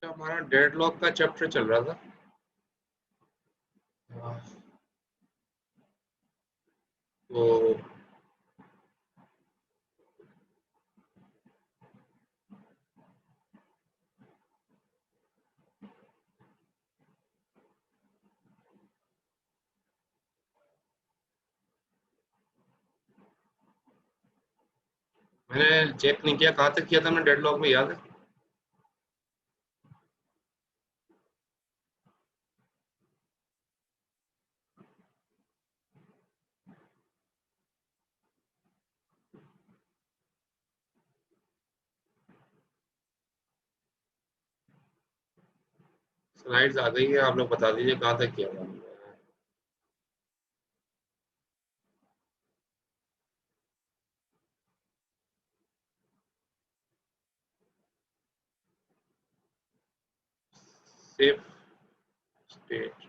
हमारा डेडलॉक का चैप्टर चल रहा था। तो मैंने चेक नहीं किया कहाँ तक किया था, मैंने डेडलॉक में याद है। स्लाइड्स आ गई है, आप लोग बता दीजिए कहाँ तक किया था। Safe state.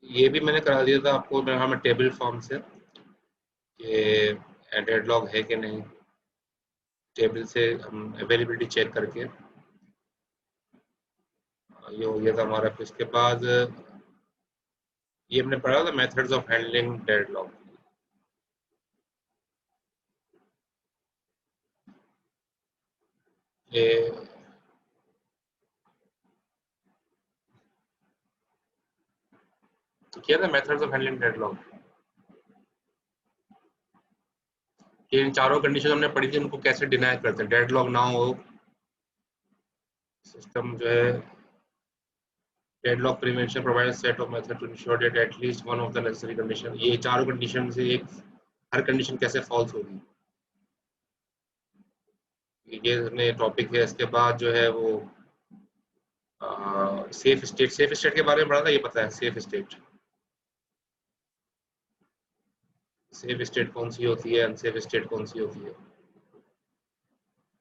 ये भी मैंने करा दिया था आपको, मैं टेबल फॉर्म से कि डेडलॉक है कि नहीं, टेबल से हम अवेलेबिलिटी चेक करके। ये हो गया था हमारा। फिर इसके बाद ये हमने पढ़ा था मेथड्स ऑफ हैंडलिंग डेडलॉक। ये किया था मेथड्स ऑफ हैंडलिंग डेडलॉक। ये इन चारों कंडीशन हमने पढ़ी थी, उनको कैसे डिनाई करते हैं, डेडलॉक ना हो सिस्टम जो है। Deadlock prevention provide set of method to ensure that at least one of the necessary condition. ये चारों कंडीशन से एक, हर कंडीशन कैसे फॉल्स होगी, ये हमने टॉपिक है। इसके बाद जो है वो सेफ स्टेट, सेफ स्टेट के बारे में पढ़ा था, ये पता है सेफ स्टेट। सेफ स्टेट कौन सी होती है, अनसेफ स्टेट कौन सी होती है,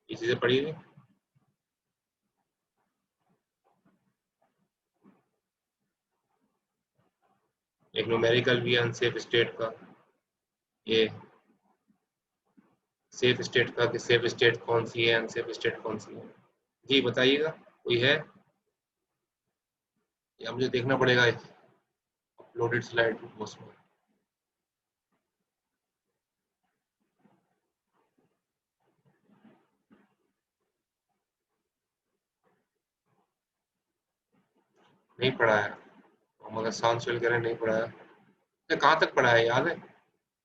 ये चीजें पढ़ी थी। एक न्यूमेरिकल भी है अनसेफ स्टेट का, ये सेफ स्टेट का कि सेफ स्टेट कौन सी है, अनसेफ स्टेट कौन सी है। जी बताइएगा, कोई है या मुझे देखना पड़ेगा अपलोडेड स्लाइड उसमें। नहीं पढ़ा है, मोहम्मद हसान सुहेल कह रहे हैं नहीं पढ़ा है। तो कहाँ तक पढ़ा है याद है?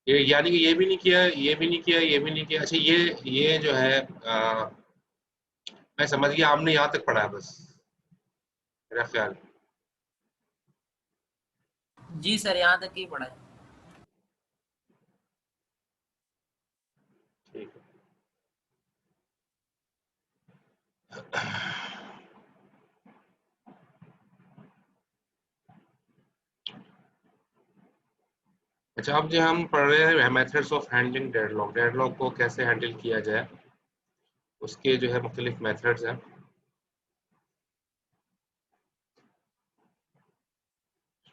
ये यानी कि ये भी नहीं किया, ये भी नहीं किया, ये भी नहीं किया। अच्छा ये जो है मैं समझ गया, आपने यहाँ तक पढ़ा है बस, मेरा ख्याल। जी सर, यहाँ तक ही पढ़ा है। ठीक है। अच्छा, अब जो हम पढ़ रहे हैं methods of handling deadlock, deadlock को कैसे हैंडल किया जाए, उसके जो है मुख्तलिफ मेथड्स हैं।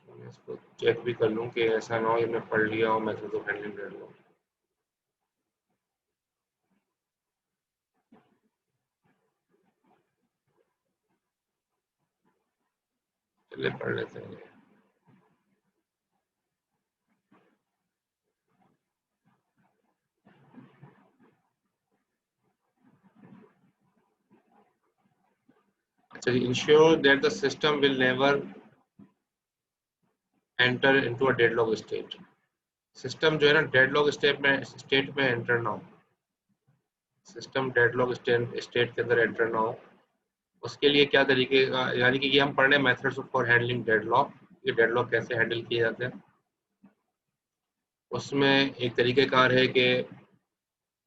मैं इसको चेक भी कर लूँ कि ऐसा ना हो ये मैं पढ़ लिया हो मेथड्स ऑफ हैंडलिंग डेडलॉक। चलिए पढ़ लेते हैं। अच्छा, ensure that the system will never enter into a deadlock state. System जो है ना डेडलॉक स्टेट में एंटर ना हो, सिस्टम डेडलॉक स्टेट के अंदर एंटर ना हो। उसके लिए क्या तरीके का, यानी कि ये हम पढ़ रहे हैं मेथड्स फॉर हैंडलिंग डेडलॉक, ये डेडलॉक कैसे हैंडल किए जाते हैं। उसमें एक तरीक़ेकार है कि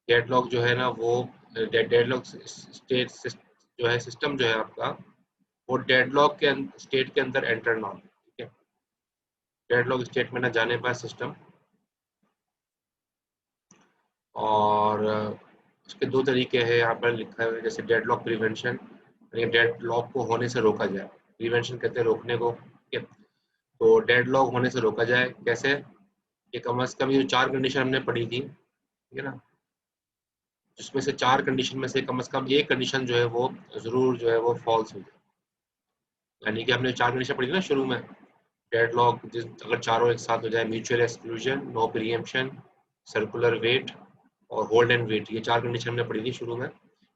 डेडलॉक जो है ना वो डेडलॉक स्टेट जो है, सिस्टम जो है आपका, वो डेडलॉक के स्टेट के अंदर एंटर ना हो। ठीक है, डेडलॉक स्टेट में ना जाने पाए सिस्टम। और उसके दो तरीके हैं यहाँ पर लिखा है, जैसे डेडलॉक प्रिवेंशन, डेडलॉक को होने से रोका जाए। प्रिवेंशन कहते हैं रोकने को, ठीक है। तो डेडलॉक होने से रोका जाए कैसे, ये कम से कम ये 4 कंडीशन हमने पढ़ी थी, ठीक है ना, जिसमें से 4 कंडीशन में से कम एक कंडीशन जो है वो जरूर जो है वो फॉल्स हो जाए। यानी कि हमने 4 कंडीशन पढ़ी थी ना शुरू में, डेडलॉक अगर चारों एक साथ हो जाए, mutual exclusion, no preemption, circular wait और होल्ड एंड वेट, ये 4 कंडीशन हमने पढ़ी थी शुरू में।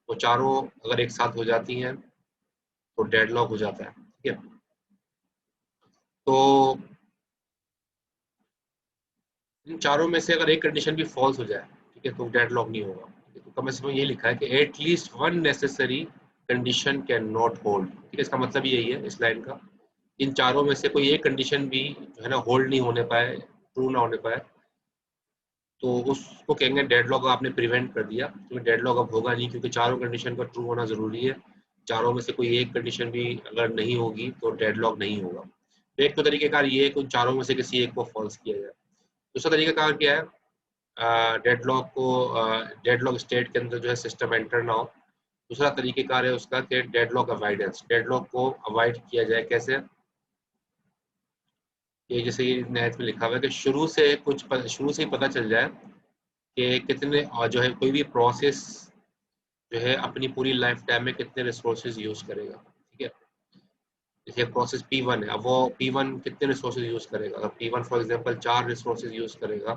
वो चारों अगर एक साथ हो जाती हैं तो डेडलॉक हो जाता है, ठीक है। तो इन चारों में से अगर एक कंडीशन भी फॉल्स हो जाए, ठीक है, तो डेडलॉक नहीं होगा। तो कम से कम ये लिखा है कि at least one necessary condition can not hold, ठीक है। इसका मतलब यही है इस लाइन का, इन चारों में से कोई एक कंडीशन भी जो है ना होल्ड नहीं होने पाए, ट्रू ना होने पाए, तो उसको कहेंगे डेडलॉक आपने प्रिवेंट कर दिया, क्योंकि डेडलॉक अब होगा नहीं, क्योंकि चारों कंडीशन का ट्रू होना जरूरी है। चारों में से कोई एक कंडीशन भी अगर नहीं होगी तो डेडलॉक नहीं होगा। तो एक तो तरीकेकार ये है कि उन चारों में से किसी एक को फॉल्स किया जाए। दूसरा तरीकाकार क्या है, डेडलॉक को डेडलॉक स्टेट के अंदर जो है सिस्टम एंटर ना हो। दूसरा तरीकेकार है उसका कि डेडलॉक अवॉइडेंस, डेडलॉक को अवॉइड किया जाए कैसे, कि जैसे ये नेट में लिखा हुआ है कि शुरू से ही पता चल जाए कि कितने जो है कोई भी प्रोसेस जो है अपनी पूरी लाइफ टाइम में कितने रिसोर्सेज यूज करेगा, ठीक है। जैसे प्रोसेस P1 है, अब वो P1 कितने रिसोर्सेज यूज करेगा। अगर P1 for example 4 resources use करेगा,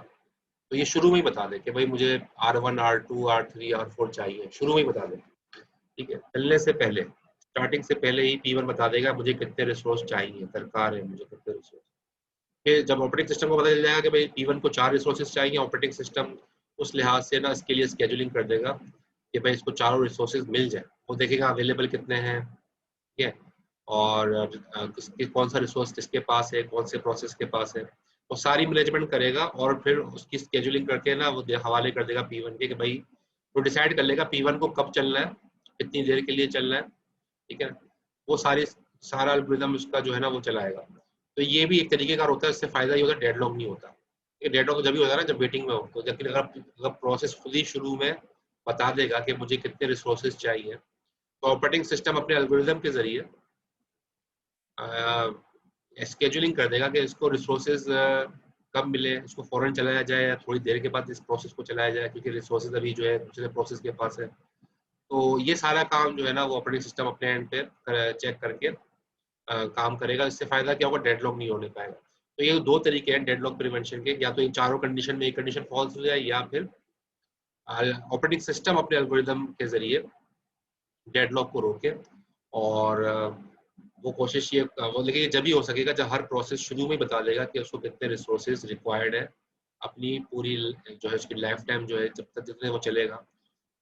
तो ये शुरू में ही बता दे कि भाई मुझे R1 R2 R3 R4 चाहिए, शुरू में ही बता दे, ठीक है। चलने से पहले, स्टार्टिंग से पहले ही P1 बता देगा मुझे कितने रिसोर्स चाहिए, दरकार है मुझे कितने रिसोर्स। फिर जब ऑपरेटिंग सिस्टम को पता चल जाएगा कि भाई P1 को 4 रिसोर्सेज चाहिए, ऑपरेटिंग सिस्टम उस लिहाज से ना इसके लिए स्केजुलिंग कर देगा कि भाई इसको चारों रिसोर्सेज मिल जाए। वो देखेगा अवेलेबल कितने हैं, ठीक है, और कौन सा रिसोर्स किसके पास है, कौन से प्रोसेस के पास है, वो सारी मैनेजमेंट करेगा। और फिर उसकी स्केजुलिंग करके ना वो हवाले कर देगा P1 के कि भाई वो डिसाइड कर लेगा P1 को कब चलना है, कितनी देर के लिए चलना है, ठीक है। वो सारा एल्गोरिथम उसका जो है ना वो चलाएगा। तो ये भी एक तरीके का होता है, इससे फायदा ये होता है डेडलॉक नहीं होता। ये डेडलॉक जब भी होता है ना जब वेटिंग में हो, तो लेकिन अगर प्रोसेस खुद ही शुरू में बता देगा कि मुझे कितने रिसोर्सेज चाहिए, तो ऑपरेटिंग सिस्टम अपने एल्गोरिथम के जरिए स्केजुलिंग कर देगा कि इसको रिसोर्सेज कब मिले, इसको फौरन चलाया जाए या थोड़ी देर के बाद इस प्रोसेस को चलाया जाए, क्योंकि रिसोर्सेज अभी जो है दूसरे प्रोसेस के पास है। तो ये सारा काम जो है ना वो ऑपरेटिंग सिस्टम अपने एंड पे चेक करके काम करेगा। इससे फायदा क्या होगा, डेडलॉक नहीं होने पाएगा। तो ये दो तरीके हैं डेडलॉक प्रिवेंशन के, या तो इन चारों कंडीशन में एक कंडीशन फॉल्स हो जाए, या फिर ऑपरेटिंग सिस्टम अपने एल्गोरिदम के जरिए डेडलॉक को रोके। और वो कोशिश ये वो लेकिन ये जब ही हो सकेगा जब हर प्रोसेस शुरू में ही बता देगा कि उसको कितने रिसोर्सेज रिक्वायर्ड है अपनी पूरी जो है उसकी लाइफ टाइम जो है जब तक जितने वो चलेगा,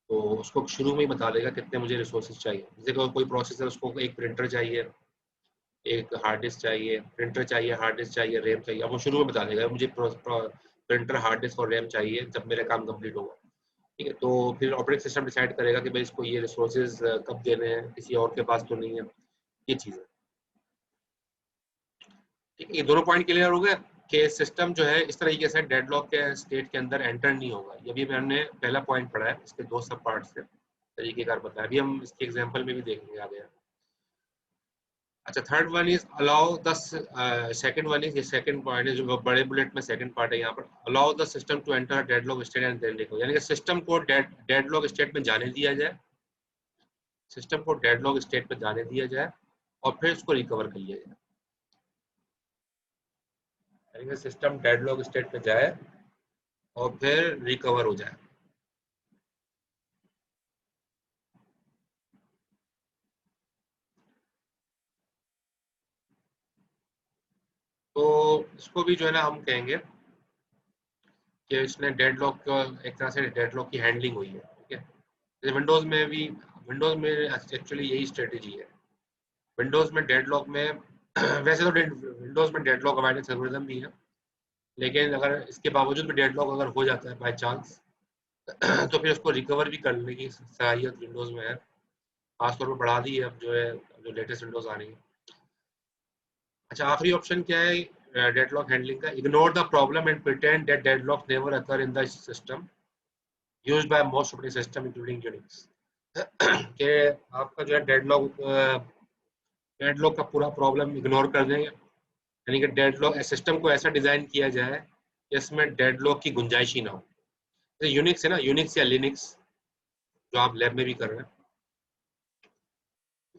तो उसको शुरू में ही बता देगा कितने मुझे रिसोर्सेज चाहिए। जैसे कोई प्रोसेस है उसको एक प्रिंटर चाहिए, एक हार्ड डिस्क चाहिए, प्रिंटर चाहिए, हार्ड डिस्क चाहिए, रैम चाहिए, अब वो शुरू में बता देगा मुझे प्रिंटर, हार्ड डिस्क और रैम चाहिए जब मेरा काम कंप्लीट होगा, ठीक है। तो फिर ऑपरेटिंग सिस्टम डिसाइड करेगा कि भाई इसको ये रिसोर्सेज कब देने हैं, किसी और के पास तो नहीं है, ये चीज़ है, ठीक है। ये दोनों पॉइंट क्लियर हो गए कि सिस्टम जो है इस तरीके से डेडलॉक के स्टेट के अंदर एंटर नहीं होगा। ये भी मैंने पहला पॉइंट पढ़ा है, इसके दो सब पार्ट से तरीकेकार बताया, अभी हम इसके एग्जांपल में भी देखेंगे आगे। अच्छा, third one is allow the, second one is, ये सेकंड पॉइंट है जो बड़े बुलेट में सेकंड पार्ट है यहाँ पर, allow the system to enter deadlock state and then recover, यानी कि सिस्टम को डेडलॉक स्टेट में जाने दिया जाए, सिस्टम को डेडलॉक स्टेट में जाने दिया जाए और फिर उसको रिकवर कर लिया जाए, यानी कि सिस्टम डेडलॉक स्टेट में जाए और फिर रिकवर हो जाए। तो इसको भी जो है ना हम कहेंगे कि इसने डेडलॉक का एक तरह से डेडलॉक की हैंडलिंग हुई है, ठीक है। जैसे विंडोज में भी, विंडोज में एक्चुअली यही स्ट्रेटेजी है। विंडोज में डेडलॉक में वैसे तो विंडोज में डेडलॉक अवॉइडेंस एल्गोरिथम भी है, लेकिन अगर इसके बावजूद भी डेडलॉक अगर हो जाता है बाय चांस तो फिर उसको रिकवर भी करने की सलाहियत विंडोज में है, खासतौर पर बढ़ा दी है अब जो है, जो लेटेस्ट विंडोज आ रही है। अच्छा, आखिरी ऑप्शन क्या है, डेडलॉक हैंडलिंग का, ignore the problem and pretend that deadlock never occur in the system used by most operating system including Unix. कि आपका जो है डेडलॉक का पूरा प्रॉब्लम इग्नोर कर देंगे, यानी कि डेडलॉक सिस्टम को ऐसा डिजाइन किया जाए कि इसमें डेडलॉक की गुंजाइश ही ना हो। तो यूनिक्स है ना, यूनिक्स या लिनक्स जो आप लैब में भी कर रहे हैं,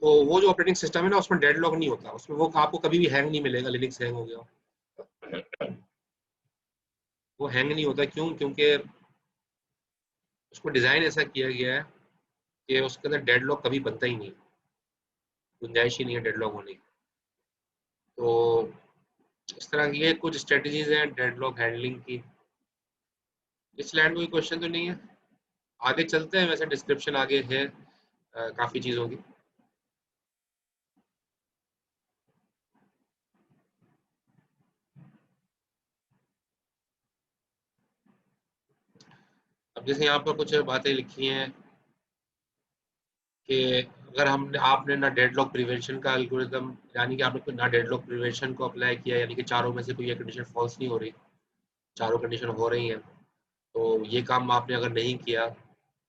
तो वो जो ऑपरेटिंग सिस्टम है ना उसमें डेडलॉक नहीं होता, उसमें वो आपको कभी भी हैंग नहीं मिलेगा। लिनक्स हैंग हो गया, वो हैंग नहीं होता। क्यों? क्योंकि उसको डिजाइन ऐसा किया गया है कि उसके अंदर डेडलॉक कभी बनता ही नहीं, गुंजाइश ही नहीं है डेडलॉक होने की। तो इस तरह की ये कुछ स्ट्रेटजीज हैं डेडलॉक हैंडलिंग की। इस लैंड कोई क्वेश्चन तो नहीं है, आगे चलते हैं। वैसे डिस्क्रिप्शन आगे है काफी चीजों की। अब जैसे यहाँ पर कुछ बातें लिखी हैं कि अगर हमने आपने ना डेडलॉक प्रिवेंशन का एल्गोरिदम, यानी कि आपने ना डेडलॉक प्रिवेंशन को अप्लाई किया, यानी कि चारों में से कोई एक कंडीशन फॉल्स नहीं हो रही, चारों कंडीशन हो रही हैं, तो ये काम आपने अगर नहीं किया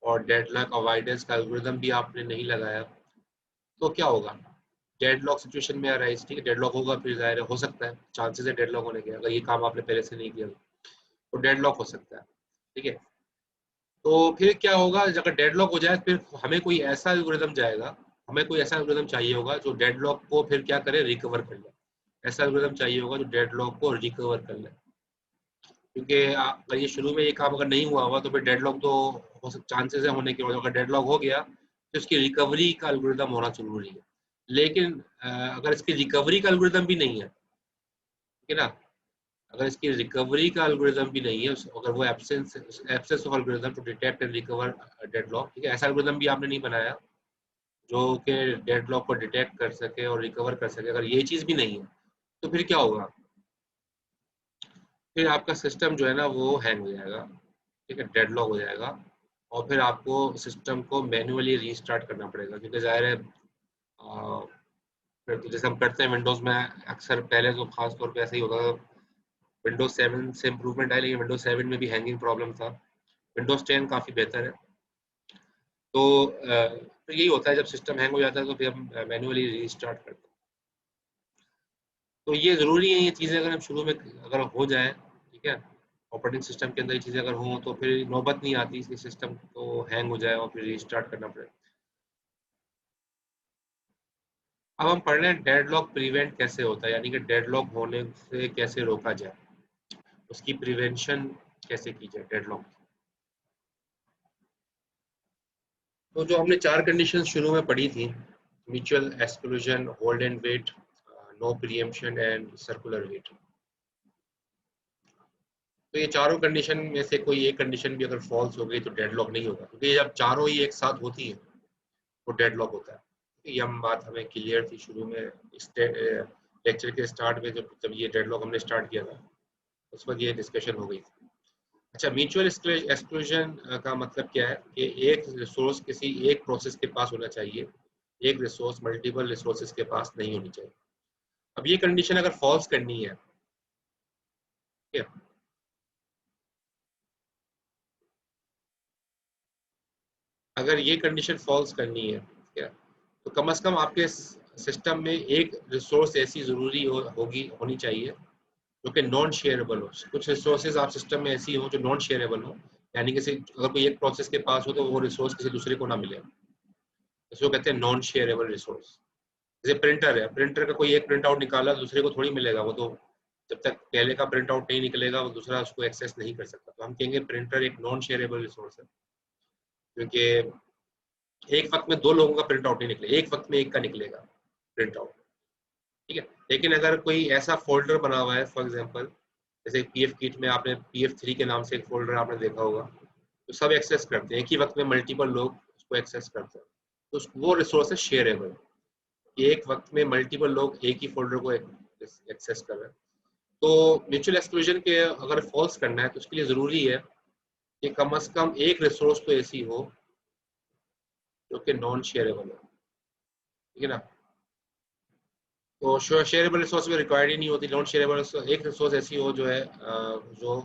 और डेडलॉक अवॉइडेंस का एल्गोरिदम भी आपने नहीं लगाया, तो क्या होगा? डेडलॉक सिचुएशन में अराइज, ठीक है, डेडलॉक होगा, फिर जाहिर हो सकता है, चांसेस है डेडलॉक होने के, अगर ये काम आपने पहले से नहीं किया तो डेडलॉक हो सकता है। ठीक है, तो फिर क्या होगा अगर डेडलॉक हो जाए? फिर हमें कोई ऐसा एल्गोरिदम जाएगा, हमें कोई ऐसा एल्गोरिदम चाहिए होगा जो डेडलॉक को फिर क्या करे, रिकवर कर ले। ऐसा एल्गोरिदम चाहिए होगा जो डेडलॉक को रिकवर कर ले, क्योंकि अगर ये शुरू में ये काम अगर नहीं हुआ हुआ तो फिर डेडलॉक तो हो सकता, चांसेस है होने के बाद, अगर डेडलॉक हो गया तो इसकी रिकवरी का एल्गोरिदम होना जरूरी है। लेकिन अगर इसकी रिकवरी का एल्गोरिदम भी नहीं है, ठीक है ना, अगर इसकी रिकवरी का एल्गोरिदम भी नहीं है, अगर वो absence of algorithm to detect and recover deadlock, ठीक है, ऐसा एल्गोरिदम भी आपने नहीं बनाया जो कि डेडलॉक को डिटेक्ट कर सके और रिकवर कर सके, अगर ये चीज भी नहीं है तो फिर क्या होगा? फिर आपका सिस्टम जो है ना वो हैंग हो जाएगा, ठीक है, डेडलॉक हो जाएगा, और फिर आपको सिस्टम को मैन्युअली रीस्टार्ट करना पड़ेगा, क्योंकि जाहिर है फिर तो जैसे हम करते हैं विंडोज में अक्सर, पहले तो खास तौर पे ऐसा ही होता था। विंडोज 7 से इम्प्रूवमेंट आई, लेकिन विंडोज 7 में भी हैंगिंग प्रॉब्लम था। विंडोज 10 काफ़ी बेहतर है। तो यही होता है, जब सिस्टम हैंग हो जाता है तो फिर हम मैन्युअली रीस्टार्ट करते हैं। तो ये ज़रूरी है, ये चीज़ें अगर हम शुरू में अगर हो जाए, ठीक है, ऑपरेटिंग सिस्टम के अंदर ये चीज़ें अगर हों तो फिर नौबत नहीं आती इसकी सिस्टम को हैंग हो जाए और फिर रीस्टार्ट करना पड़े। अब हम पढ़ रहे हैं डेडलॉक प्रिवेंट कैसे होता है, यानी कि डेडलॉक होने से कैसे रोका जाए, उसकी प्रिवेंशन कैसे की जाए डेडलॉक। तो जो हमने चार कंडीशन शुरू में पढ़ी थी, mutual exclusion, hold and wait, no preemption and circular wait, तो ये चारों कंडीशन में से कोई एक कंडीशन भी अगर फॉल्स हो गई तो डेडलॉक नहीं होगा, क्योंकि जब चारों ही एक साथ होती है तो डेडलॉक होता है। ये हम बात हमें क्लियर थी शुरू में, इस लेक्चर के स्टार्ट में, जब ये डेडलॉक हमने स्टार्ट किया था उस वक्त ये डिस्कशन हो गई थी। अच्छा, म्यूचुअल एक्सक्लूजन का मतलब क्या है कि एक रिसोर्स किसी एक प्रोसेस के पास होना चाहिए, एक रिसोर्स मल्टीपल रिसोर्सेज के पास नहीं होनी चाहिए। अब ये कंडीशन अगर फॉल्स करनी है, ठीक है, अगर ये कंडीशन फॉल्स करनी है, ठीक है, तो कम से कम आपके सिस्टम में एक रिसोर्स ऐसी जरूरी होगी होनी चाहिए जो कि नॉन शेयरेबल हो। कुछ रिसोर्सेज आप सिस्टम में ऐसी हो जो नॉन शेयरेबल हो, यानी कि अगर कोई एक प्रोसेस के पास हो तो वो रिसोर्स किसी दूसरे को ना मिले, इसको कहते हैं नॉन शेयरेबल रिसोर्स। जैसे प्रिंटर है, प्रिंटर का कोई एक प्रिंट आउट निकाला दूसरे को थोड़ी मिलेगा, वो तो जब तक पहले का प्रिंट आउट नहीं निकलेगा वो दूसरा उसको एक्सेस नहीं कर सकता। तो हम कहेंगे प्रिंटर एक नॉन शेयरेबल रिसोर्स है, क्योंकि एक वक्त में दो लोगों का प्रिंट आउट नहीं निकलेगा, एक वक्त में एक का निकलेगा प्रिंट आउट, ठीक है। लेकिन अगर कोई ऐसा फोल्डर बना हुआ है, फॉर एग्जाम्पल जैसे पीएफ किट में आपने PF3 के नाम से एक फोल्डर आपने देखा होगा, तो सब एक्सेस करते हैं, एक ही वक्त में मल्टीपल लोग उसको एक्सेस करते हैं, तो वो रिसोर्स है शेयरेबल, एक वक्त में मल्टीपल लोग एक ही फोल्डर को एक्सेस कर रहे हैं। तो म्यूचुअल एक्सक्लूजन के अगर फॉल्स करना है तो उसके लिए ज़रूरी है कि कम से कम एक रिसोर्स तो ऐसी हो जो कि नॉन शेयरेबल हो, ठीक है ना। तो शेयरेबल रिसोर्स में रिक्वायर्ड ही नहीं होती। नॉन शेयरेबल एक रिसोर्स ऐसी हो जो है जो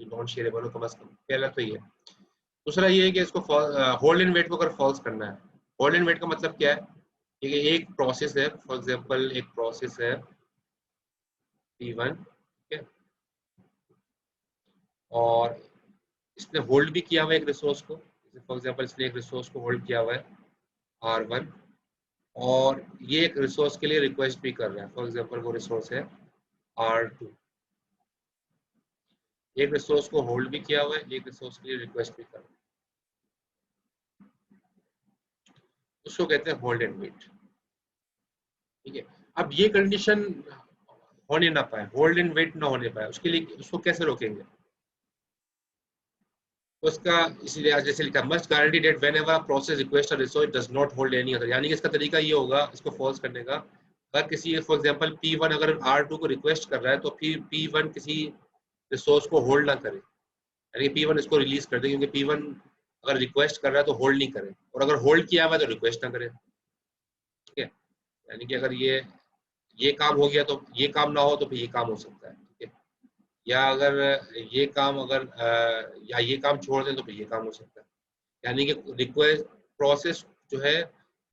नॉन शेयरेबल हो, तो बस पहला तो ये है। दूसरा ये है कि इसको होल्ड एंड वेट को अगर फॉल्स करना है, होल्ड एंड वेट का मतलब क्या है कि एक प्रोसेस है, फॉर एग्जांपल एक प्रोसेस है P1, ठीक है, और इसने होल्ड भी किया हुआ है एक रिसोर्स को, फॉर एग्जांपल इसने एक रिसोर्स को होल्ड किया हुआ है R1, और ये एक रिसोर्स के लिए रिक्वेस्ट भी कर रहा है, फॉर एग्जांपल वो रिसोर्स है R2। एक रिसोर्स को होल्ड भी किया हुआ है, एक रिसोर्स के लिए रिक्वेस्ट भी कर रहा है, उसको कहते हैं होल्ड एंड वेट। ठीक है, अब ये कंडीशन होने ना पाए, होल्ड एंड वेट ना होने पाए, उसके लिए उसको कैसे रोकेंगे? तो उसका इसीलिए आज जैसे लिखा, must guarantee that whenever process request a resource does not hold any other, यानी कि इसका तरीका ये होगा इसको फॉल्स करने का, अगर किसी फॉर एग्जांपल P1 अगर R2 को रिक्वेस्ट कर रहा है तो फिर P1 किसी रिसोर्स को होल्ड ना करे, यानी कि P1 इसको रिलीज कर दे, क्योंकि P1 अगर रिक्वेस्ट कर रहा है तो होल्ड नहीं करे, और अगर होल्ड किया हुआ है तो रिक्वेस्ट ना करे। ठीक है, यानी कि अगर ये काम हो गया तो ये काम ना हो तो फिर ये काम हो सकता है। ठीक है, या अगर ये काम अगर या ये काम छोड़ दें तो फिर ये काम हो सकता है। यानी कि रिक्वेस्ट प्रोसेस जो है,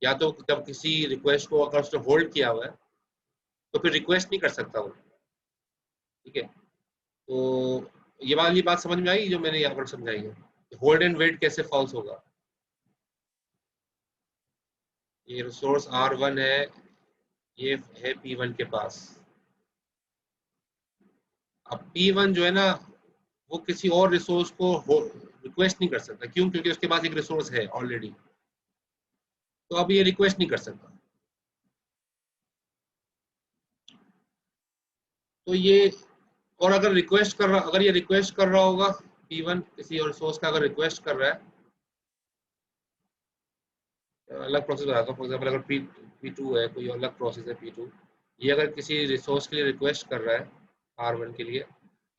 या तो जब किसी रिक्वेस्ट को अगर उसने होल्ड किया हुआ है तो फिर रिक्वेस्ट नहीं कर सकता वो। ठीक है, तो ये वाली बात समझ में आई जो मैंने यहाँ पर समझाई है, होल्ड एंड वेट कैसे फॉल्स होगा। ये रिसोर्स R1 है, ये है P1 के पास। अब P1 जो है ना, वो किसी और रिसोर्स को रिक्वेस्ट नहीं कर सकता, क्यों? क्योंकि उसके पास एक रिसोर्स है ऑलरेडी, तो अब ये रिक्वेस्ट नहीं कर सकता। तो ये, और अगर रिक्वेस्ट कर रहा, अगर ये रिक्वेस्ट कर रहा होगा P1 किसी और रिसोर्स का अगर रिक्वेस्ट कर रहा है, अलग प्रोसेस बताता हूँ, फॉर एग्जाम्पल अगर P2 है, कोई अलग प्रोसेस है P2, ये अगर किसी रिसोर्स के लिए रिक्वेस्ट कर रहा है R1 के लिए,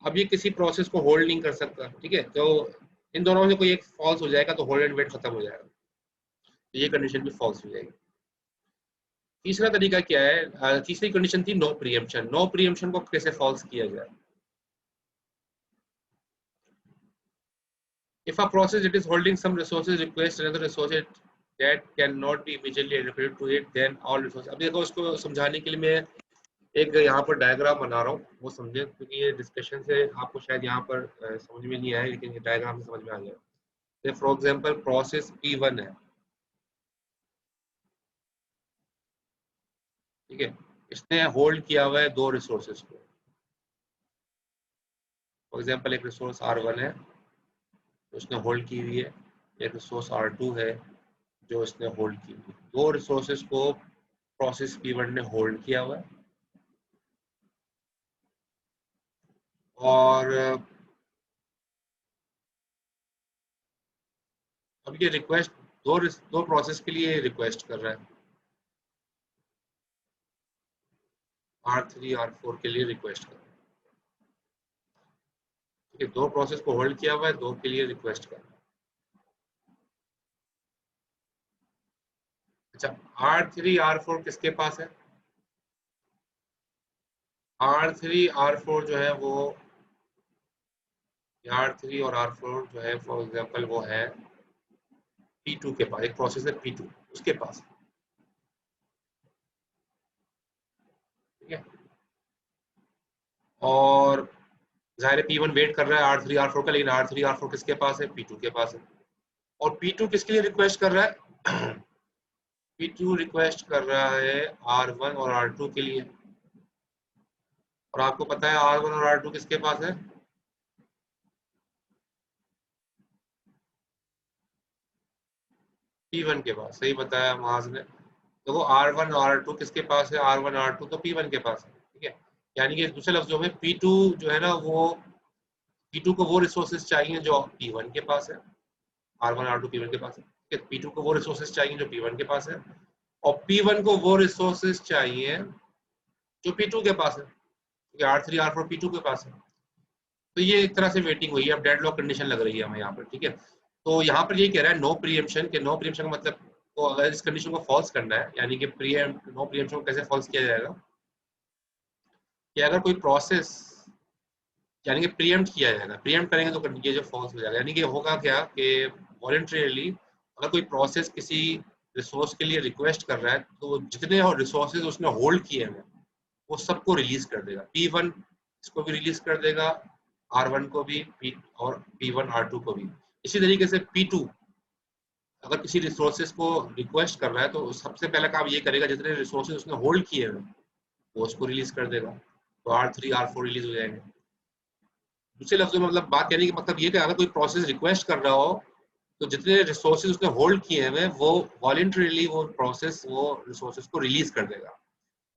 अब ये किसी प्रोसेस को होल्ड नहीं कर सकता। ठीक है, तो इन दोनों में से कोई एक फॉल्स हो जाएगा तो होल्ड एंड वेट खत्म हो जाएगा, तो ये कंडीशन भी फॉल्स हो जाएगी। तीसरा तरीका क्या है, तीसरी कंडीशन थी नो प्रीएम्पशन। नो प्रीएम्पशन को कैसे फॉल्स किया जाए? If a process that is holding some resources requests another resource that cannot be immediately allocated to it, then all resources। अब देखो, उसको समझाने के लिए मैं एक यहाँ पर डायग्राम बना रहा हूँ, वो समझे, क्योंकि ये डिस्कशन से आपको शायद यहाँ पर समझ में नहीं आया, लेकिन ये डायग्राम से समझ में आ गया। फॉर एग्जाम्पल प्रोसेस P1 है, ठीक है, इसने होल्ड किया हुआ है दो रिसोर्सेज को। फॉर एग्जाम्पल एक रिसोर्स R1 है जो इसने होल्ड की हुई है, एक रिसोर्स R2 है जो इसने होल्ड की हुई है। दो रिसोर्सेज को प्रोसेस P1 ने होल्ड किया हुआ है, और अब ये रिक्वेस्ट दो प्रोसेस के लिए रिक्वेस्ट कर रहा है, R3 R4 के लिए रिक्वेस्ट कर रहा है। ठीक है, दो प्रोसेस को होल्ड किया हुआ है, दो के लिए रिक्वेस्ट कर रहा है। अच्छा, R3 R4 किसके पास है? R3 R4 जो है वो, R3 और R4 जो है फॉर एग्जांपल वो है P2 के पास, एक प्रोसेस है P2 उसके पास। ठीक है, और जाहिर है P1 वेट कर रहा है R3 R4 का, लेकिन R3 R4 किसके पास है? P2 के पास है। और P2 किसके लिए रिक्वेस्ट कर रहा है? P2 रिक्वेस्ट कर रहा है R1 और R2 के लिए, और आपको पता है R1 और R2 किसके पास है? P1 के पास। सही बताया महाज ने। देखो R1 और R2 किसके पास है? R1 R2 तो P1 के पास है। ठीक है, यानी कि दूसरे लफ्जों में P2 जो है ना, वो P2 को वो रिसोर्सेज चाहिए जो P1 के पास है। R1 R2 P1 के पास है। ठीक है, P2 को वो रिसोर्सेज चाहिए जो P1 के पास है, और P1 को वो रिसोर्सेज चाहिए जो P2 के पास है। ठीक है, R3 R4 P2 के पास है। तो ये एक तरह से वेटिंग हुई है, अब डेडलॉक कंडीशन लग रही है हमें यहाँ पर। ठीक है, तो यहाँ पर ये कह रहा है नो प्रीएम्पशन के, नो प्रीएम्पशन का मतलब, तो अगर इस कंडीशन को फॉल्स करना है, यानी कि नो प्रीएम्पशन को कैसे फॉल्स किया जाएगा? कि अगर कोई प्रोसेस यानी कि प्रीएम्प्ट किया जाएगा, प्रीएम्प्ट करेंगे तो ये जो फॉल्स हो जाएगा, यानी कि होगा क्या कि वॉलंटरीली अगर कोई प्रोसेस किसी रिसोर्स के लिए रिक्वेस्ट कर रहा है तो जितने रिसोर्सेज उसने होल्ड किए हैं वो सबको रिलीज कर देगा। P1 इसको भी रिलीज कर देगा, R1 को भी, और P1 R2 को भी। इसी तरीके से P2 अगर किसी रिसोर्सेज को रिक्वेस्ट कर रहा है तो सबसे पहला काम ये करेगा जितने रिसोर्सेज उसने होल्ड किए हैं वो उसको रिलीज कर देगा, तो R3 R4 रिलीज हो जाएंगे। दूसरे लफ्जों में मतलब बात कहने की मतलब ये कि अगर कोई प्रोसेस रिक्वेस्ट कर रहा हो तो जितने रिसोर्सेज उसने होल्ड किए हैं वो वॉलंटरीली वो प्रोसेस वो रिसोर्सेज को रिलीज कर देगा।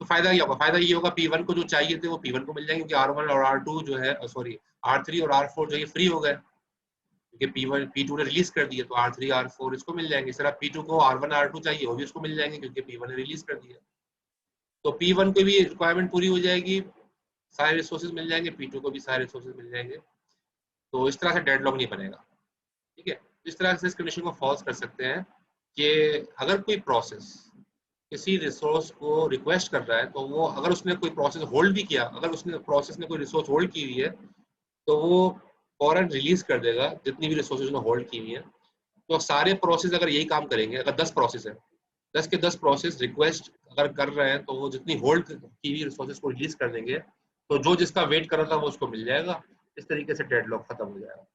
तो फायदा ये होगा, फायदा ये होगा P1 को जो चाहिए थे वो P1 को मिल जाएंगे, क्योंकि R1 और R2 जो है सॉरी R3 और R4 जो है फ्री हो गए, क्योंकि P1 P2 ने रिलीज कर दिया, तो R3 R4 इसको मिल जाएंगे। इस तरह P2 को R1 R2 चाहिए वो भी उसको मिल जाएंगे क्योंकि P1 ने रिलीज कर दिया। तो P1 को भी रिक्वायरमेंट पूरी हो जाएगी, सारे रिसोर्सेज मिल जाएंगे, P2 को भी सारे रिसोर्सेज मिल जाएंगे। तो इस तरह से डेडलॉक नहीं बनेगा। ठीक है, इस तरह से इस कंडीशन को फॉल्स कर सकते हैं कि अगर कोई प्रोसेस किसी रिसोर्स को रिक्वेस्ट कर रहा है तो वो अगर उसने कोई प्रोसेस होल्ड भी किया, अगर उसने प्रोसेस ने कोई रिसोर्स होल्ड की हुई है तो वो फौरन रिलीज कर देगा जितनी भी रिसोर्सेज उसने होल्ड की हुई है। तो सारे प्रोसेस अगर यही काम करेंगे, अगर 10 प्रोसेस है, 10 के 10 प्रोसेस रिक्वेस्ट अगर कर रहे हैं तो वो जितनी होल्ड की हुई रिसोर्सेज को रिलीज कर देंगे, तो जो जिसका वेट कर रहा था वो उसको मिल जाएगा। इस तरीके से डेडलॉक खत्म हो जाएगा।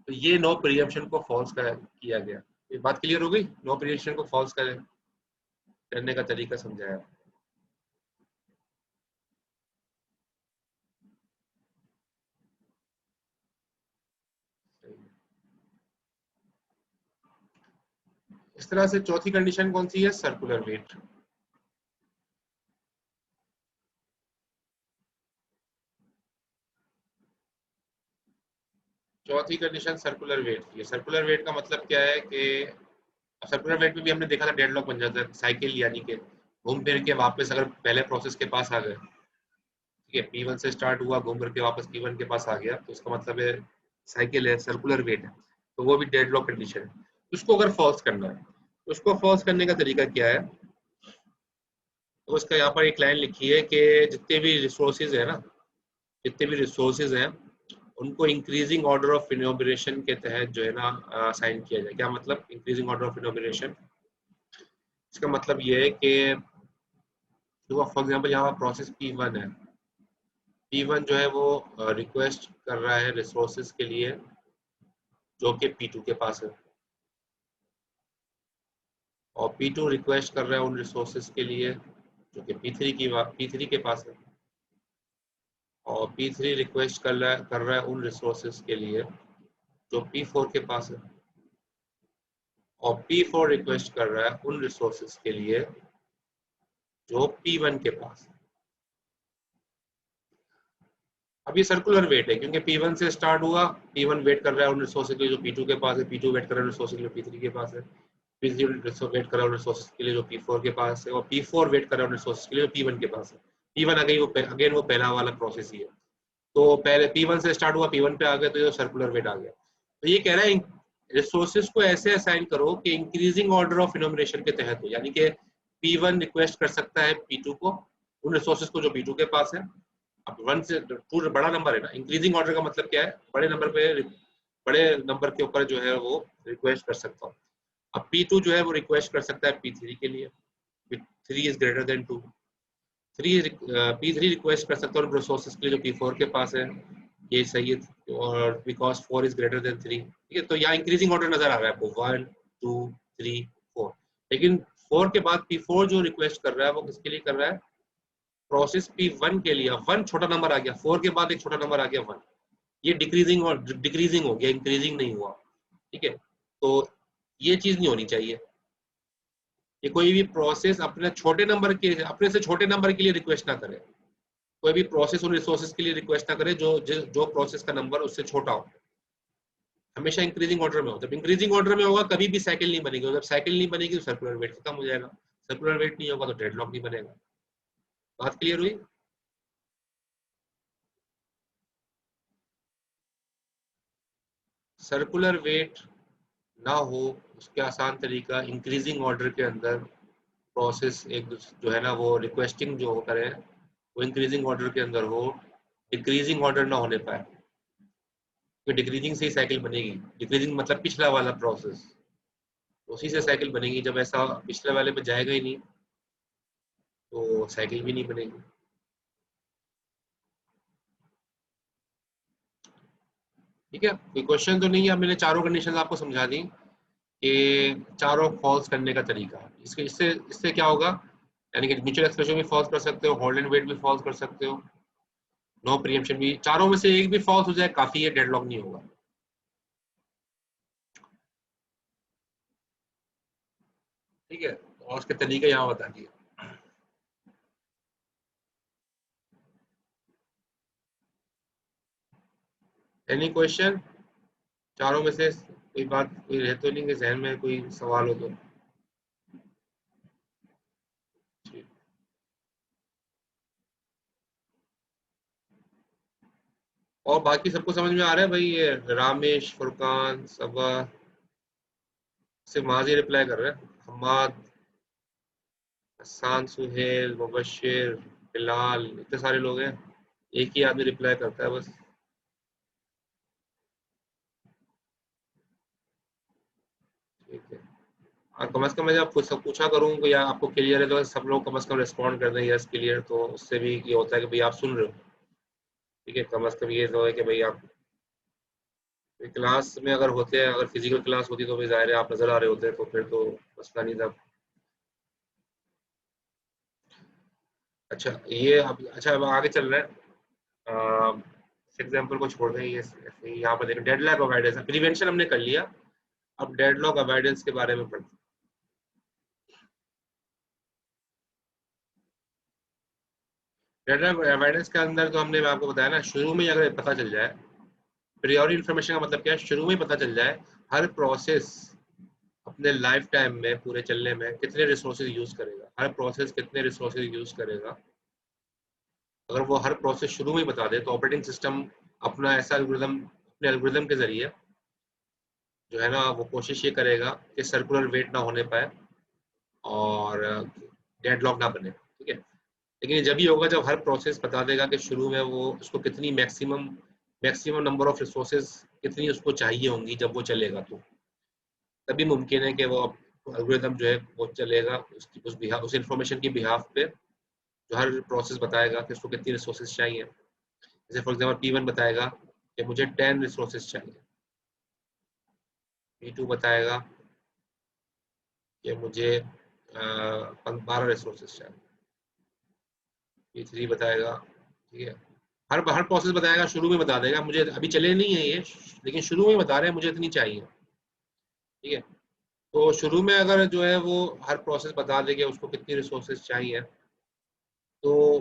तो ये नो प्रियम्पशन को फॉल्स किया गया। ये बात क्लियर हो गई, नो प्रियम्पशन को फॉल्स करने का तरीका समझाया। इस तरह से चौथी कंडीशन कौन सी है, सर्कुलर वेट। चौथी कंडीशन सर्कुलर वेट की है। सर्कुलर वेट का मतलब क्या है कि सर्कुलर वेट में भी हमने देखा था डेडलॉक बन जाता है, साइकिल यानी कि घूम फिर के वापस अगर पहले प्रोसेस के पास आ गए, ठीक है, P1 से स्टार्ट हुआ घूम फिर के वापस P1 के पास आ गया, तो इसका मतलब है साइकिल है, सर्कुलर वेट है, तो वो भी डेडलॉक कंडीशन है। उसको अगर फॉल्स करना है, उसको फॉल्स करने का तरीका क्या है, तो उसका यहाँ पर एक लाइन लिखी है कि जितने भी रिसोर्सेज है ना, जितने भी रिसोर्सेज हैं उनको इंक्रीजिंग ऑर्डर ऑफ इनोबरेशन के तहत जो है ना असाइन किया जाए। क्या मतलब इंक्रीजिंग ऑर्डर ऑफ इनोबरेशन, इसका मतलब ये है कि फॉर एग्जांपल यहाँ प्रोसेस P1 है, P1 जो है वो रिक्वेस्ट कर रहा है रिसोर्सेज के लिए जो कि P2 के पास है, और P2 रिक्वेस्ट कर रहा है उन रिसोर्सेज के लिए जो कि P3 के पास है, और P3 रिक्वेस्ट कर रहा है उन रिसोर्सेज के लिए जो P4 के पास है, और P4 रिक्वेस्ट कर रहा है उन रिसोर्सेज के लिए जो P1 के पास है। अब ये सर्कुलर वेट है क्योंकि P1 से स्टार्ट हुआ, P1 वेट कर रहा है उन रिसोर्सेज के लिए जो P2 के पास है, P2 वेट कर रहा है रिसोर्सेज के लिए P3 के पास है, P3 वेट कर रहा है रिसोर्सेज के लिए जो P4 के पास है, और P4 वेट कर रहा है रिसोर्सेज के लिए जो P1 के पास है। P1 अगेन वो पहला वाला प्रोसेस ही है। तो पहले P1 से स्टार्ट हुआ, P1 पे आ गया, तो ये सर्कुलर वेट आ गया। तो ये कह रहा है रिसोर्सेज को ऐसे असाइन करो कि इंक्रीजिंग ऑर्डर ऑफ इनोमिनेशन के तहत हो, यानी कि P1 रिक्वेस्ट कर सकता है P2 को उन रिसोर्सेज को जो P2 के पास है। अब 1 से 2 बड़ा नंबर है ना, इंक्रीजिंग ऑर्डर का मतलब क्या है, बड़े नंबर के ऊपर जो है वो रिक्वेस्ट कर सकता हूँ। अब P2 जो है वो रिक्वेस्ट कर सकता है P3 के लिए, 3 is greater than 2, P3 request कर सकता हूँ रिसोर्सेज के लिए जो P4 के पास है, ये सही है, और बिकॉज 4 इज ग्रेटर देन 3, ठीक है। तो यहाँ इंक्रीजिंग ऑर्डर नजर आ रहा है आपको 1 2 3 4, लेकिन 4 के बाद P4 जो रिक्वेस्ट कर रहा है वो किसके लिए कर रहा है, प्रोसेस P1 के लिए। 1 छोटा नंबर आ गया, 4 के बाद एक छोटा नंबर आ गया 1, ये डिक्रीजिंग हो गया, इंक्रीजिंग नहीं हुआ, ठीक है। तो ये चीज नहीं होनी चाहिए, ये कोई भी प्रोसेस अपने से छोटे नंबर के लिए रिक्वेस्ट ना करे, कोई भी प्रोसेस उन रिसोर्सेज के लिए रिक्वेस्ट ना करे जो प्रोसेस का नंबर उससे छोटा हो। हमेशा इंक्रीजिंग ऑर्डर में हो, जब इंक्रीजिंग ऑर्डर में होगा कभी भी साइकिल नहीं बनेगी, जब साइकिल नहीं बनेगी तो सर्कुलर वेट खत्म हो जाएगा, सर्कुलर वेट नहीं होगा तो डेडलॉक नहीं बनेगा। बात क्लियर हुई। सर्कुलर वेट ना हो उसके आसान तरीका, इंक्रीजिंग ऑर्डर के अंदर प्रोसेस एक जो है ना वो रिक्वेस्टिंग जो करे वो इंक्रीजिंग ऑर्डर के अंदर हो, डिक्रीजिंग ऑर्डर ना होने पाए, तो डिक्रीजिंग से ही साइकिल बनेगी। डिक्रीजिंग मतलब पिछला वाला प्रोसेस, उसी से साइकिल बनेगी। जब ऐसा पिछले वाले पे जाएगा ही नहीं तो साइकिल भी नहीं बनेगी। ठीक है, कोई क्वेश्चन तो नहीं है? मैंने चारों कंडीशन आपको समझा दी कि चारों फॉल्स करने का तरीका। इसके इससे इससे क्या होगा, यानी कि म्यूचुअल एक्सप्रेशन भी फॉल्स कर सकते हो, होल्ड एंड वेट भी फॉल्स कर सकते हो, नो प्रीएम्पशन भी। चारों में से एक भी फॉल्स हो जाए काफी है, डेडलॉक नहीं होगा। ठीक है, और उसके तरीके यहाँ बता दिए। Any question? चारों में से कोई बात कोई रह तो नहीं कि जहन में कोई सवाल हो तो? ठीक। और बाकी सबको समझ में आ रहा है भाई? ये रामेश, फुरकान, सबा, सिर्फ माजी रिप्लाई कर रहे हैं। हमाद, हसान, सुहेल, मुबशिर, बिलाल, इतने सारे लोग हैं, एक ही आदमी रिप्लाई करता है बस। ठीक है, और कम से कम मैं जब आपको सब पूछा करूँ कि यार आपको क्लियर है, तो सब लोग कम से कम रिस्पॉन्ड कर दें यस क्लियर, तो उससे भी ये होता है कि भाई आप सुन रहे हो। ठीक है, कम से कम ये तो है कि भाई आप क्लास में अगर होते हैं, अगर फिजिकल क्लास होती तो भाई जाहिर है आप नजर आ रहे होते, तो फिर तो मसला नहीं था। अच्छा ये अब, अच्छा अब आगे चल रहा है। एग्जाम्पल को छोड़ दें, ये यहाँ पर देखें, डेडलॉक अवॉइडेंस। प्रिवेंशन हमने कर लिया, अब डेडलॉक अवॉइडेंस के बारे में पढ़ते हैं। डेडलॉक अवॉइडेंस के अंदर तो हमने आपको बताया ना, शुरू में ही अगर पता चल जाए, प्रियोरी इन्फॉर्मेशन का मतलब क्या है, शुरू में ही पता चल जाए हर प्रोसेस अपने लाइफ टाइम में पूरे चलने में कितने रिसोर्सेज यूज करेगा, हर प्रोसेस कितने रिसोर्सेज यूज करेगा। अगर वो हर प्रोसेस शुरू में ही बता दे तो ऑपरेटिंग सिस्टम अपना ऐसा एल्गोरिदम, अपने एल्गोरिदम के जरिए जो है ना, वो कोशिश ये करेगा कि सर्कुलर वेट ना होने पाए और डेडलॉक ना बने। ठीक है, लेकिन ये जब ही होगा जब हर प्रोसेस बता देगा कि शुरू में वो उसको कितनी maximum maximum number of resources कितनी उसको चाहिए होंगी, जब वो चलेगा तो तभी मुमकिन है कि वो एल्गोरिदम जो है वो चलेगा उस इंफॉर्मेशन की बिहाफ पे, जो हर प्रोसेस बताएगा कि उसको कितनी रिसोर्सेज चाहिए। जैसे फॉर एग्जाम्पल P1 बताएगा कि मुझे 10 रिसोर्सेज चाहिए, P2 बताएगा कि मुझे 12 रिसोर्सेज चाहिए, P3 बताएगा। ठीक है, हर हर प्रोसेस बताएगा, शुरू में बता देगा मुझे अभी चले नहीं है ये, लेकिन शुरू में बता रहे हैं मुझे इतनी चाहिए। ठीक है, तो शुरू में अगर जो है वो हर प्रोसेस बता देगा उसको कितनी रिसोर्सेज चाहिए, तो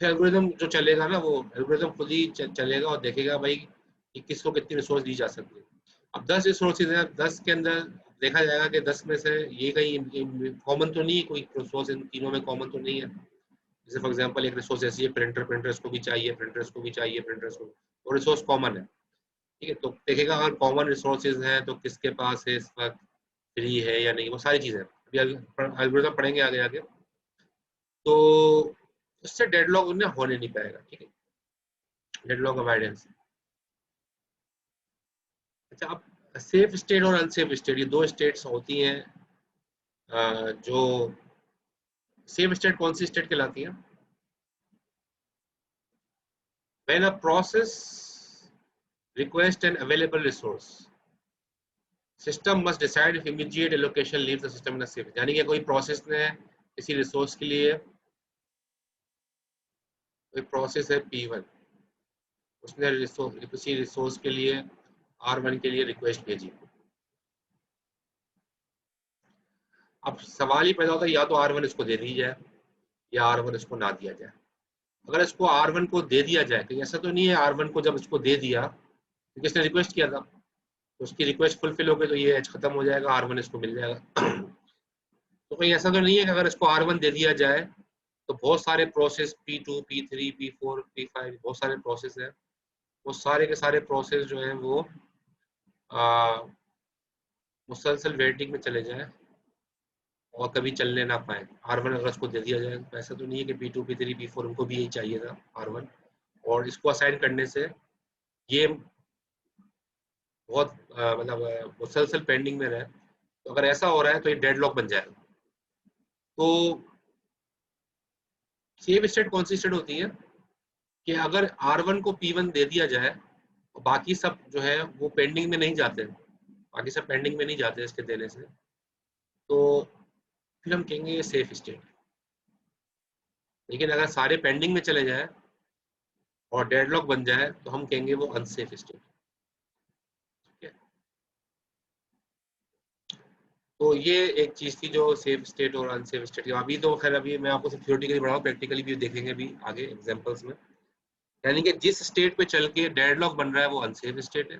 फिर एल्गोरिदम जो चलेगा ना, वो एल्गोरिदम खुद ही चलेगा और देखेगा भाई कि किसको कितनी रिसोर्स दी जा सकती है। अब 10 रिसोर्सेज हैं, 10 के अंदर देखा जाएगा कि 10 में से ये कहीं कॉमन तो नहीं है, कोई रिसोर्स इन तीनों में कॉमन तो नहीं है। जैसे फॉर एग्जांपल एक रिसोर्स ऐसी है प्रिंटर, प्रिंटर इसको भी चाहिए, प्रिंटर इसको भी चाहिए, प्रिंटर इसको, वो रिसोर्स कॉमन है। ठीक है, तो देखेगा अगर कॉमन रिसोर्सेज हैं तो किसके पास है इस वक्त, फ्री है या नहीं, वो सारी चीजें अभी एल्गोरिथम पढ़ेंगे आगे आगे। तो उससे डेडलॉक उन्हें होने नहीं पाएगा। ठीक है, डेडलॉक अवॉइडेंस। अच्छा, अब सेफ स्टेट और अनसेफ स्टेट, ये दो स्टेट्स होती हैं। जो सेफ स्टेट कौन सी स्टेट कहलाती है? When a process request an available resource, system must decide if immediate allocation leave the system in a safe. यानी कि कोई प्रोसेस ने किसी रिसोर्स के लिए, कोई प्रोसेस है P1, उसने किसी रिसोर्स के लिए R1 के लिए रिक्वेस्ट भेजी। अब सवाल ही पैदा होता है या तो R1 इसको दे दी जाए या R1 इसको ना दिया जाए। अगर इसको R1 को दे दिया जाए, कहीं ऐसा तो नहीं है R1 को जब इसको दे दिया क्योंकि इसने रिक्वेस्ट किया था, तो उसकी रिक्वेस्ट फुलफिल हो गई तो ये एज खत्म हो जाएगा, R1 इसको मिल जाएगा। तो कहीं ऐसा तो नहीं है कि अगर इसको R1 दे दिया जाए तो बहुत सारे process P2, P3, P4, P5, बहुत सारे प्रोसेस हैं, वो सारे के सारे प्रोसेस जो हैं वो मुसलसल वेटिंग में चले जाएं और कभी चलने ना पाए। R1 अगर उसको दे दिया जाए, तो ऐसा तो नहीं है कि P2 P3 P4 उनको भी यही चाहिए था R1, और इसको असाइन करने से ये बहुत मुसलसल पेंडिंग में रहे। तो अगर ऐसा हो रहा है तो ये डेडलॉक बन जाएगा। तो सेफ स्टेट कौन सी स्टेट होती है कि अगर R1 को P1 दे दिया जाए और बाकी सब जो है वो पेंडिंग में नहीं जाते, बाकी सब पेंडिंग में नहीं जाते इसके देने से, तो फिर हम कहेंगे ये सेफ स्टेट। लेकिन अगर सारे पेंडिंग में चले जाए और डेडलॉक बन जाए तो हम कहेंगे वो अनसेफ स्टेट। ठीक है, तो ये एक चीज थी जो सेफ स्टेट और अनसेफ स्टेट की। अभी तो खैर अभी मैं आपको सिर्फ थ्योरेटिकली पढ़ा हूँ, प्रैक्टिकली भी देखेंगे भी आगे एग्जांपल्स में। यानी कि जिस स्टेट पे चल के डेडलॉक बन रहा है वो अनसेफ स्टेट है,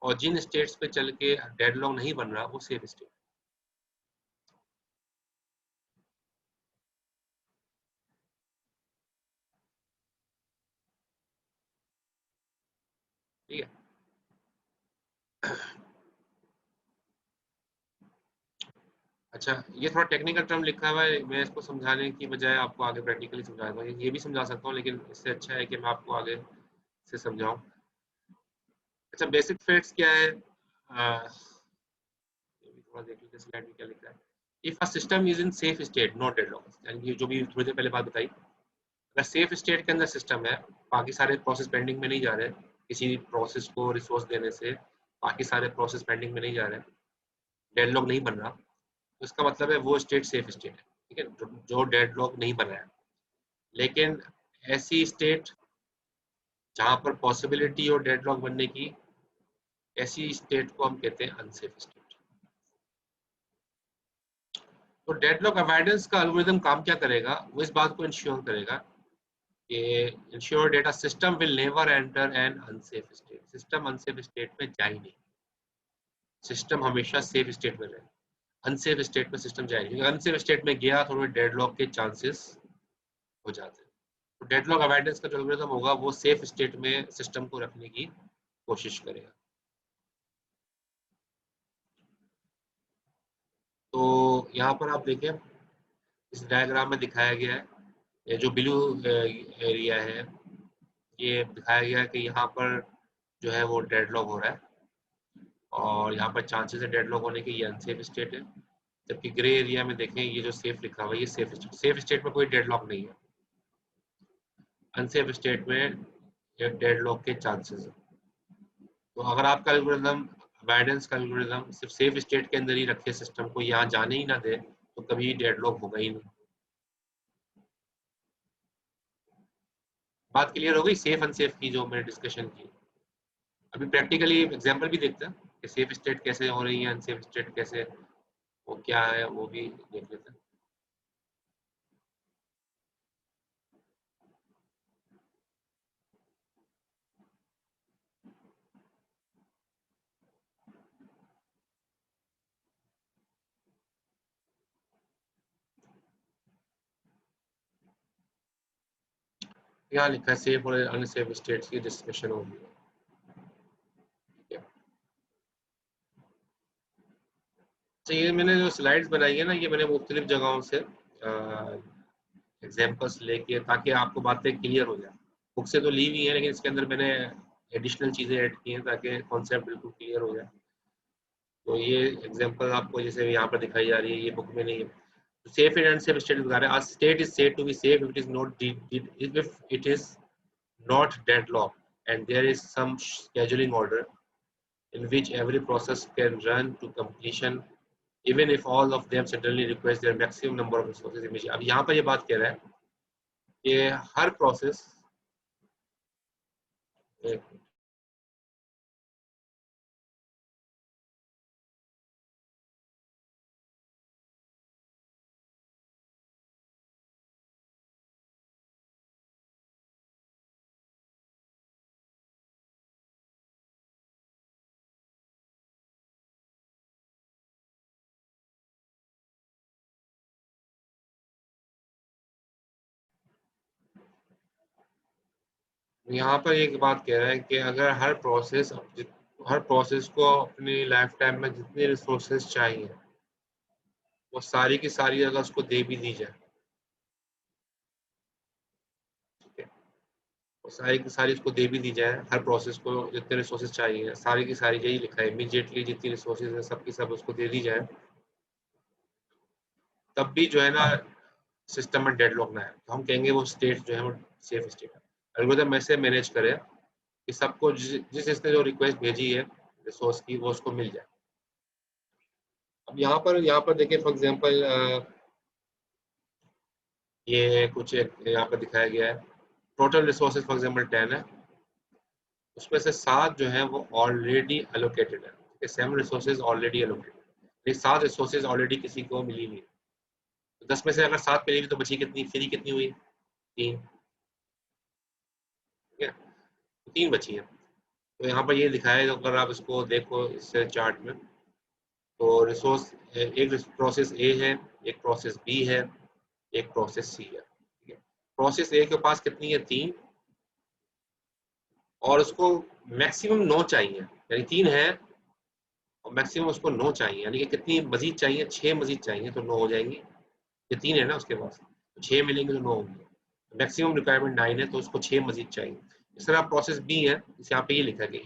और जिन स्टेट्स पे चल के डेडलॉक नहीं बन रहा वो सेफ स्टेट। ठीक है, अच्छा ये थोड़ा टेक्निकल टर्म लिखा हुआ है, मैं इसको समझाने की बजाय आपको आगे प्रैक्टिकली समझा दूंगा। ये भी समझा सकता हूँ लेकिन इससे अच्छा है कि मैं आपको आगे से समझाऊं। अच्छा, बेसिक फैक्ट्स क्या है, ये भी थोड़ा देख लीजिए स्लाइड में क्या लिखा है। If a system is in safe state not deadlock, यानी कि जो भी थोड़ी देर पहले बात बताई, अगर सेफ स्टेट के अंदर सिस्टम है, बाकी सारे प्रोसेस पेंडिंग में नहीं जा रहे, किसी प्रोसेस को रिसोर्स देने से बाकी सारे प्रोसेस पेंडिंग में नहीं जा रहे, डेडलॉक नहीं बन रहा, तो इसका मतलब है वो स्टेट सेफ स्टेट है। ठीक है, जो डेडलॉक नहीं बन रहा है। लेकिन ऐसी स्टेट जहां पर पॉसिबिलिटी और डेडलॉक बनने की, ऐसी स्टेट को हम कहते हैं अनसेफ स्टेट। तो डेडलॉक अवॉइडेंस का एल्गोरिथम काम क्या करेगा, वो इस बात को इंश्योर करेगा कि ensure data system will never enter an unsafe state. System unsafe state में जाए ही नहीं, सिस्टम हमेशा सेफ स्टेट में रहे। अनसेफ स्टेट में सिस्टम जाए नहीं, अनसेफ स्टेट में गया तो डेडलॉक के चांसेस हो जाते हैं। तो डेडलॉक अवॉइडेंस का जो एल्गोरिथम होगा वो सेफ स्टेट में सिस्टम को रखने की कोशिश करेगा। तो यहाँ पर आप देखें, इस डायग्राम में दिखाया गया है, ये जो ब्लू एरिया है, ये दिखाया गया है कि यहाँ पर जो है वो डेडलॉक हो रहा है, और यहाँ पर चांसेस है डेडलॉक होने के, ये अनसेफ स्टेट है। जबकि ग्रे एरिया में देखें, ये जो सेफ लिखा हुआ है ये सेफ स्टेट। सेफ स्टेट में कोई डेडलॉक नहीं है, अनसेफ स्टेट में डेडलॉक के चांसेस है। तो अगर आपका एल्गोरिथम, अवॉइडेंस का एल्गोरिथम सिर्फ सेफ स्टेट के अंदर ही रखे सिस्टम को, यहाँ जाने ही ना दे, तो कभी डेडलॉक होगा ही नहीं। बात क्लियर हो गई सेफ अनसेफ की जो मैंने डिस्कशन की। अभी प्रैक्टिकली एग्जांपल भी देखते हैं कि सेफ स्टेट कैसे हो रही है, अनसेफ स्टेट कैसे, वो क्या है वो भी देख लेते हैं। यहाँ लिखा है सेफ और अनसेफ स्टेट्स की डिस्कशन होगी। तो ये मैंने जो स्लाइड्स बनाई है ना, ये मैंने मुख्तलिफ जगहों से एग्जाम्पल्स लेके, ताकि आपको बातें क्लियर हो जाए। बुक से तो ली हुई है लेकिन इसके अंदर मैंने एडिशनल चीज़ें ऐड की हैं ताकि कॉन्सेप्ट बिल्कुल क्लियर हो जाए। तो ये एग्जांपल आपको जैसे यहाँ पर दिखाई जा रही है, ये बुक में नहीं है। सेफ एंड अनसेफ स्टेट बता रहे हैं। State is said to be safe if it is not if it is not deadlocked and there is some scheduling order in which every process can run to completion even if all of them suddenly request their maximum number of resources immediately। अब यहाँ पर ये बात कह रहा है कि हर process, यहाँ पर एक बात कह रहा है कि अगर हर प्रोसेस को अपनी लाइफ टाइम में जितने रिसोर्सेज चाहिए वो सारी की सारी अगर उसको दे भी दी जाए, ठीक है, वो सारी की सारी उसको दे भी दी जाए, हर प्रोसेस को जितने रिसोर्सेज चाहिए सारी की सारी, यही लिखा है इमीडिएटली जितनी रिसोर्सेज है सब की सब उसको दे दी जाए, तब भी जो है ना सिस्टम में डेडलॉक ना है, तो हम कहेंगे वो स्टेट जो है वो सेफ स्टेट है। एल्गोरिथम ऐसे मैनेज करे कि सबको जिस जिसने जो रिक्वेस्ट भेजी है रिसोर्स की वो उसको मिल जाए। अब यहाँ पर देखिए फॉर एग्जांपल ये कुछ यहाँ पर दिखाया गया है, टोटल रिसोर्सेज फॉर एग्जांपल 10 है, उसमें से 7 जो है वो ऑलरेडी एलोकेटेड है, ठीक है, 7 रिसोर्सेज ऑलरेडी एलोकेटेड, ये 7 रिसोर्सेज ऑलरेडी किसी को मिली नहीं, तो 10 में से अगर 7 मिली तो बची कितनी, फ्री कितनी हुई, 3, ठीक है, तो 3 बची है। तो यहाँ पर ये दिखाया है, अगर आप इसको देखो इस चार्ट में, तो रिसोर्स एक प्रोसेस ए है, एक प्रोसेस बी है, एक प्रोसेस सी है, ठीक है। प्रोसेस ए के पास कितनी है, 3, और उसको मैक्सिमम 9 चाहिए, यानी 3 है और मैक्सिमम उसको 9 चाहिए, यानी कि कितनी मजीद चाहिए, 6 मजीद चाहिए तो 9 हो जाएंगी, ये 3 है ना उसके पास, तो 6 मिलेंगे तो 9 होंगे, मैक्सिमम रिक्वायरमेंट 9 है तो उसको 6 मजीद चाहिए। इस तरह प्रोसेस बी है, इस यहाँ पे ये लिखा है कि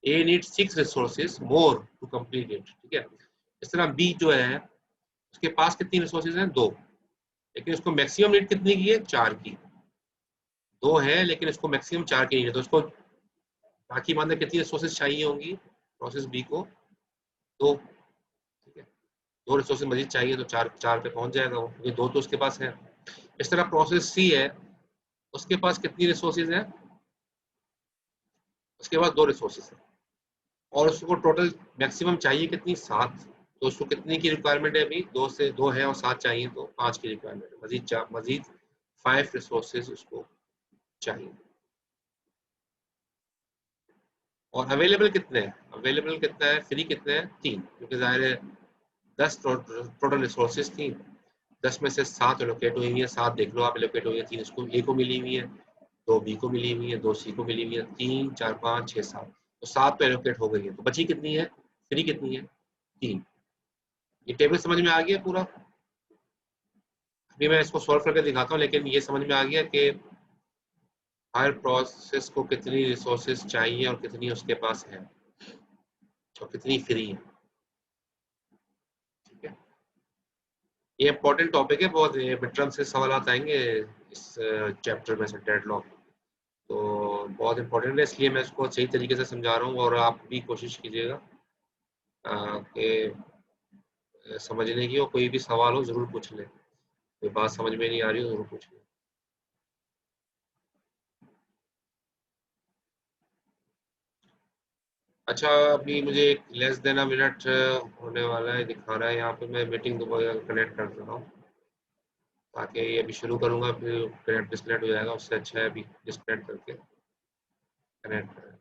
A need 6 resources more to complete it, ठीक है। इस तरह बी जो है उसके पास कितनी रिसोर्सेज हैं, 2, लेकिन उसको मैक्सिमम नीड कितनी की है, 4 की, 2 है लेकिन उसको मैक्सिमम 4 की नीड है, तो उसको बाकी मानने कितनी रिसोर्सेज चाहिए होंगी प्रोसेस बी को, 2, ठीक है, 2 रिसोर्सेज मजीद चाहिए तो 4 4 पे पहुंच जाएगा वो, क्योंकि 2 तो उसके पास है। इस तरह प्रोसेस सी है, उसके पास कितनी रिसोर्सेज है, उसके पास 2 रिसोर्सेज है, और उसको टोटल मैक्सिमम चाहिए कितनी, 7, तो उसको कितने की रिक्वायरमेंट है, अभी 2 से 2 है और 7 चाहिए तो 5 की रिक्वायरमेंट है, मजीद 5 रिसोर्सेज उसको चाहिए। और अवेलेबल कितने हैं, अवेलेबल कितना है, फ्री कितने हैं, 3, क्योंकि जाहिर है 10 टोटल रिसोर्सेज थी, 10 में से 7 एलोकेट हुई है, 7 देख लो आप एलोकेट हुई है, 3 इसको ए को मिली हुई है, 2 बी को मिली हुई है, 2 सी को मिली हुई है, 3 4 5 6 7, तो 7 तो एलोकेट हो गई है, तो बची कितनी है, फ्री कितनी है, 3। ये टेबल समझ में आ गया पूरा, अभी मैं इसको सॉल्व करके दिखाता हूँ, लेकिन ये समझ में आ गया कि हर प्रोसेस को कितनी रिसोर्सेज चाहिए और कितनी उसके पास है और कितनी फ्री है, ठीक है। ये इंपॉर्टेंट टॉपिक है बहुत, ये मिड टर्म से सवाल आएंगे इस चैप्टर में से, डेडलॉक, तो बहुत इंपॉर्टेंट है, इसलिए मैं इसको सही तरीके से समझा रहा हूँ, और आप भी कोशिश कीजिएगा कि समझने की, और कोई भी सवाल हो ज़रूर पूछ लें, कोई बात समझ में नहीं आ रही हो ज़रूर पूछ लें। अच्छा, अभी मुझे एक लेस देन अ मिनट होने वाला है, दिखा रहा है यहाँ पे, मैं मीटिंग दोबारा कनेक्ट कर रहा हूँ, ताकि ये अभी शुरू करूँगा फिर कनेक्ट डिस्कनेक्ट हो जाएगा, उससे अच्छा है अभी डिस्कनेक्ट करके कनेक्ट करें।